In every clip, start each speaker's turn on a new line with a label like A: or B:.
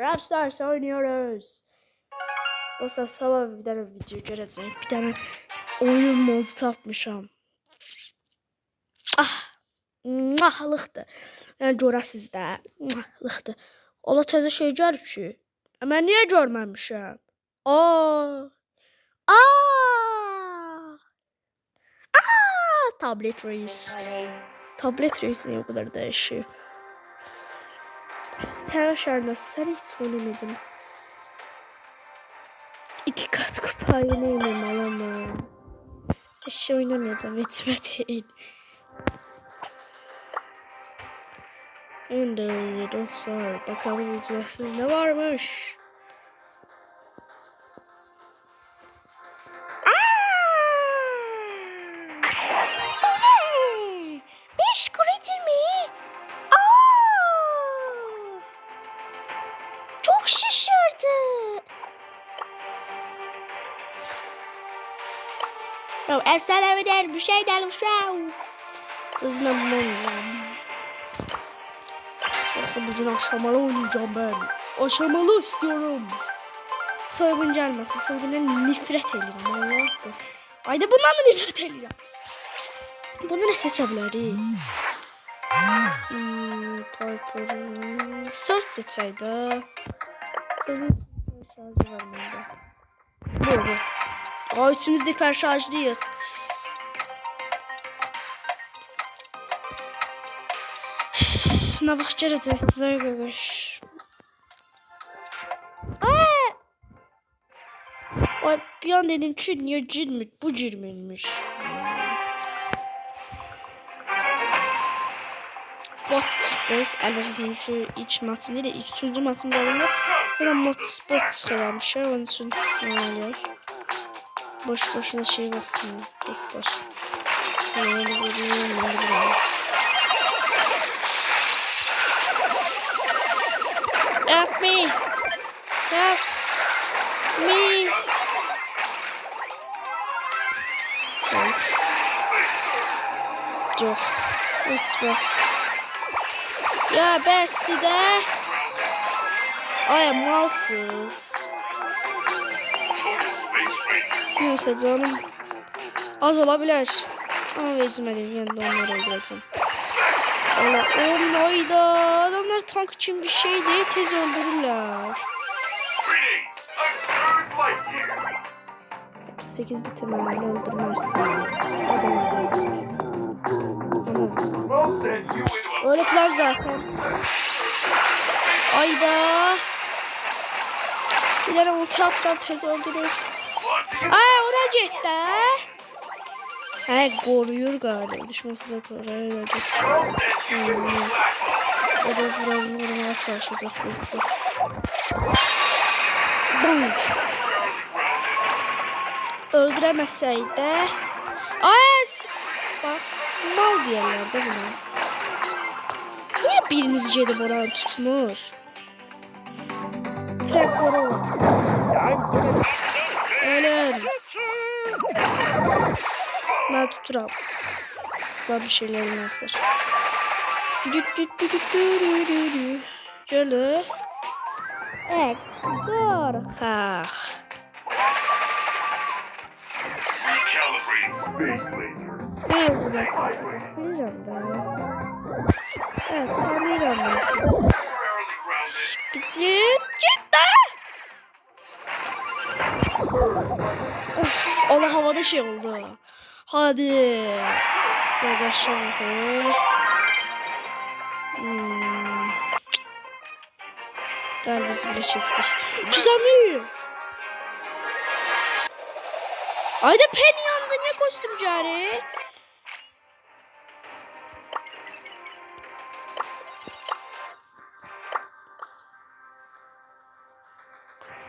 A: Brawl Stars oynuyoruz. Dostlar sabah bir tane video göreceğiz. Bir tane oyun modu tapmışam. Mahlıqdır. Yəni görəsiz də. Mahlıqdır. Ola təzə şey görüb ki. Mən niyə görməmişəm? Tablet reis. Tablet reis niye o kadar değişiyor? Sen aşağıdasın. Sen hiç oynamadın. 2 kat kupa oynayamam alamam. Hiç oynamayacağım. Etme değil. Şimdi dostlar bakalım videosu ne varmış. Çok şaşırdı. Ya efsane bir şey derim şu an. Hızlanmam. Bugün aşamalı oynayacağım ben. Aşamalı istiyorum. Soygun gelmesin. Soygundan nefret ediyorum. Allah'ım. Ayda bundan da nefret ediyorum. Bunu ne seçebilirim? Search seçeydi. Senin şarjı var bende. Bu. İçimizde hiper şarjlıyız. Ne vaxt gələcək? Sizə qardaş. Ay bir an dedim ki, niyə cilmir? Bu cilmirmiş. Bot çıxdıq. Əlbəttə ki, ilk matım deyil, ilk üçüncü matım qalında. Zaten bot çıxırmışam, onun üçün nə olur? Boş-boşuna şey basmıyor dostlar. Help me! Help me! Yok. Lütfen. Ya besti de. Ay malsız. Neyse canım. Az olabilir. Ama vecmedim. Yani de onları öldüreceğim. Allah oyda. Adamlar tank için bir şey değil. Tez öldürürler. 8 bitirmeyle öldürmezsin. Öyle plan zaten. Ayda. Bir tane ulti atıram tez öldürür. Ay oraya gitti. He koruyor galiba. Düşmansıza koruyor. O da buranın vurmaya çalışacak birisi. Öldüremezseydi. Ay bak mal diyorlar da buna. Niye biriniz gelip oranı tutmuş? Ölüm. Ben tuturam. Ben bir şeyler olmazdır. Şöyle. Evet. Dur. Ha. Evet, tanıyorum ben şimdi. Cidden. Ona havada şey oldu. Hadi. Arkadaşlar. Galiba bizi bile çizdik. Çizemiyor. Ayda Penny yandı. Niye koştum cari?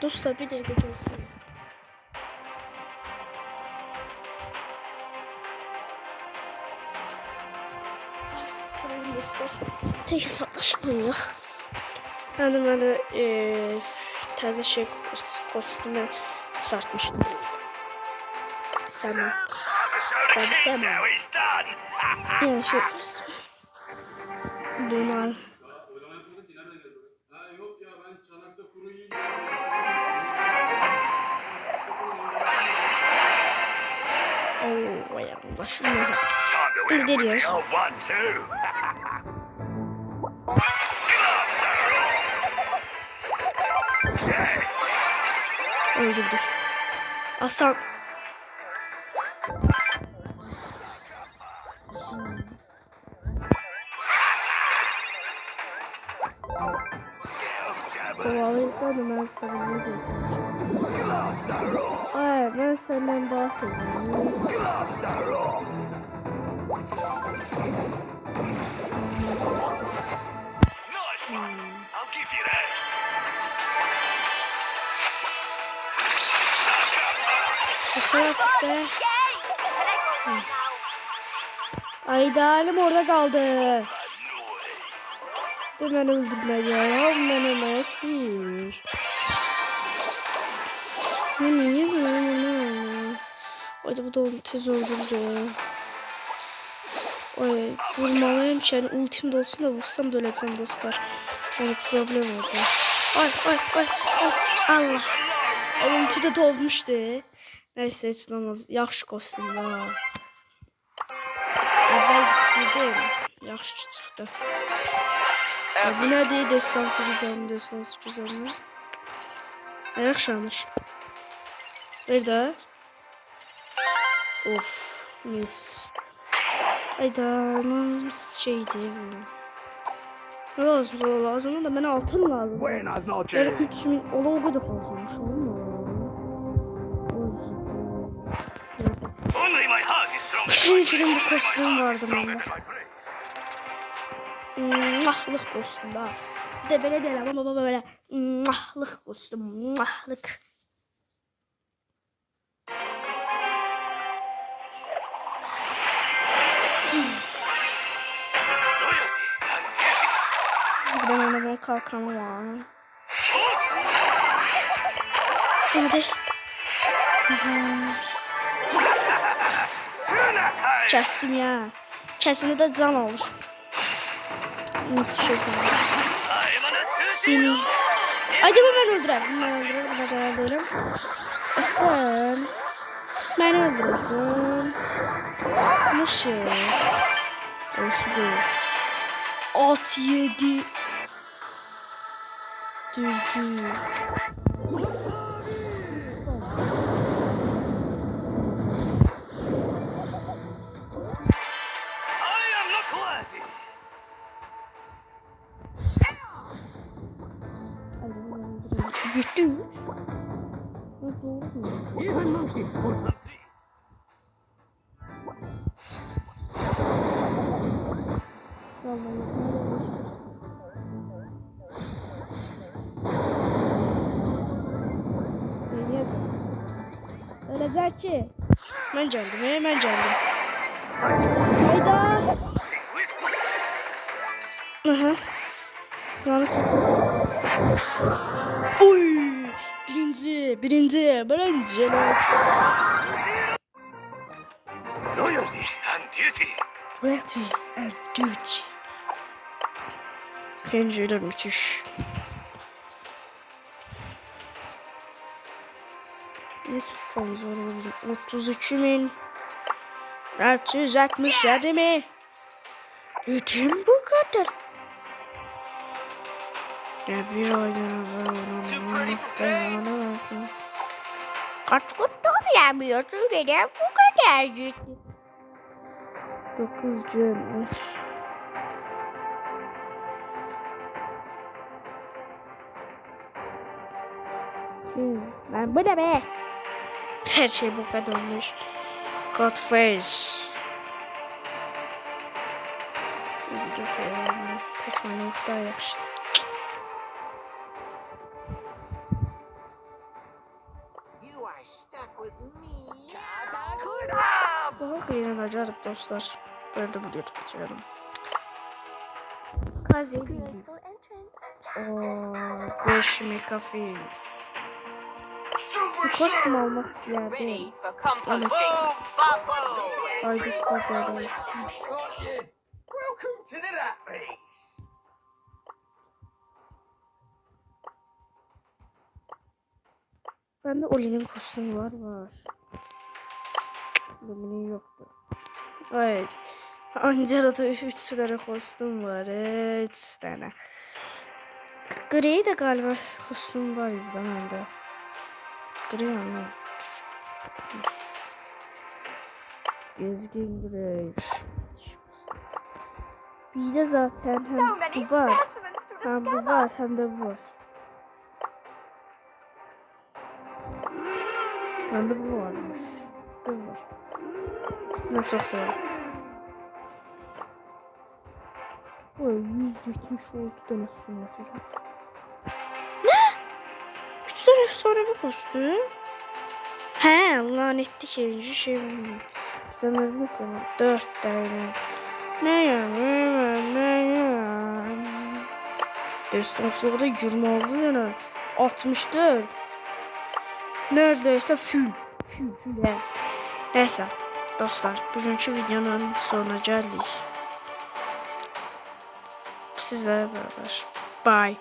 A: Dostlar bir dakika gelsin. Tek hesaplaşmayın ya. Yani ben de taze şey kostümü çıkartmıştım. Sen yani şey bunu al. bayağı uğraşırım. Şimdi geliyor. Öldürdü. Hasan. Kovalıysa da ben sana ne diyorsun? Ay ben senden bahsedeyim. Yeter artık be. Ay idealim orada kaldı. De beni öldürme ya. Beni nasıl? Haydi bu da onu tez öldürür. Ay vurmalıyım ki yani ultim de olsun da vursam da öleceğim dostlar. Yani problem oldu. Ay. Allah. Ulti de dolmuştu. Neyse heç olmaz. Yaxşı kostüm da. Əvvəl istəyirdim. Yaxşı çıxdı. Bu nədir? Destansı güzəlmi? Yaxşımış. Bir də. Of. Mis. Ayda nasıl şeydi bu. Lazım da bana altın lazım. Yani 3000 ola o kadar fazlamış olur mu? Şimdi bu kostüm vardı bende. Mahlık kostüm daha. De böyle değil ama böyle mahlık kostüm. Mahlık. Buradan oynamaya kalkanı var. Hadi. Kestim ya. Kesini de can olur. Müthiş seni. Haydi ben öldürürüm. Sen. Ben öldürürüm. Nasıl? Olsun. At yedi. Durdu. Gitti. Öyle ki. Ben geldim. Hayda. Aha. Yanlış. Oy. Birinci.
B: Loyalty and duty.
A: Loyalty and duty. Pencereler müthiş. Ne kupamız var bizim? 32.467 mi? Bütün bu kadar. Ya bir aydan kaç kutu oynamıyorsun? Neden bu kadar ciddi? 9 canmış. Ben bu ne be? Her şey bu kadar olmuş. Godface. Kaçmanı daha yaxşıdır. Daha inanacağım dostlar. Böyle de biliyorduk canım. Kazi. Ooo, 5 megafils. Bu kostüm almak isterdim. Ama aydık pazarda. Bende Oli'nin kostümü var. Lumini yoktu. Evet. Angela'da 3 tane kostüm var. 3 tane. Gri de galiba kostüm var izlemende. Gri ama. Gezgin Grey. Bir de zaten hem bu var. Hem bu var hem de bu var. Hem de bu varmış. Bu var. İkisini çok severim. O 176 tane üstüne atacağım. Ne? 3 tane efsanevi kostüm. He lanetli şey. Sanırım 4 tane. Ne yani? Destansiyoda 26 tane. 64. Neredeyse fül. Neyse dostlar, bugünkü videonun sonuna geldik. Sizlerle beraber. Bye.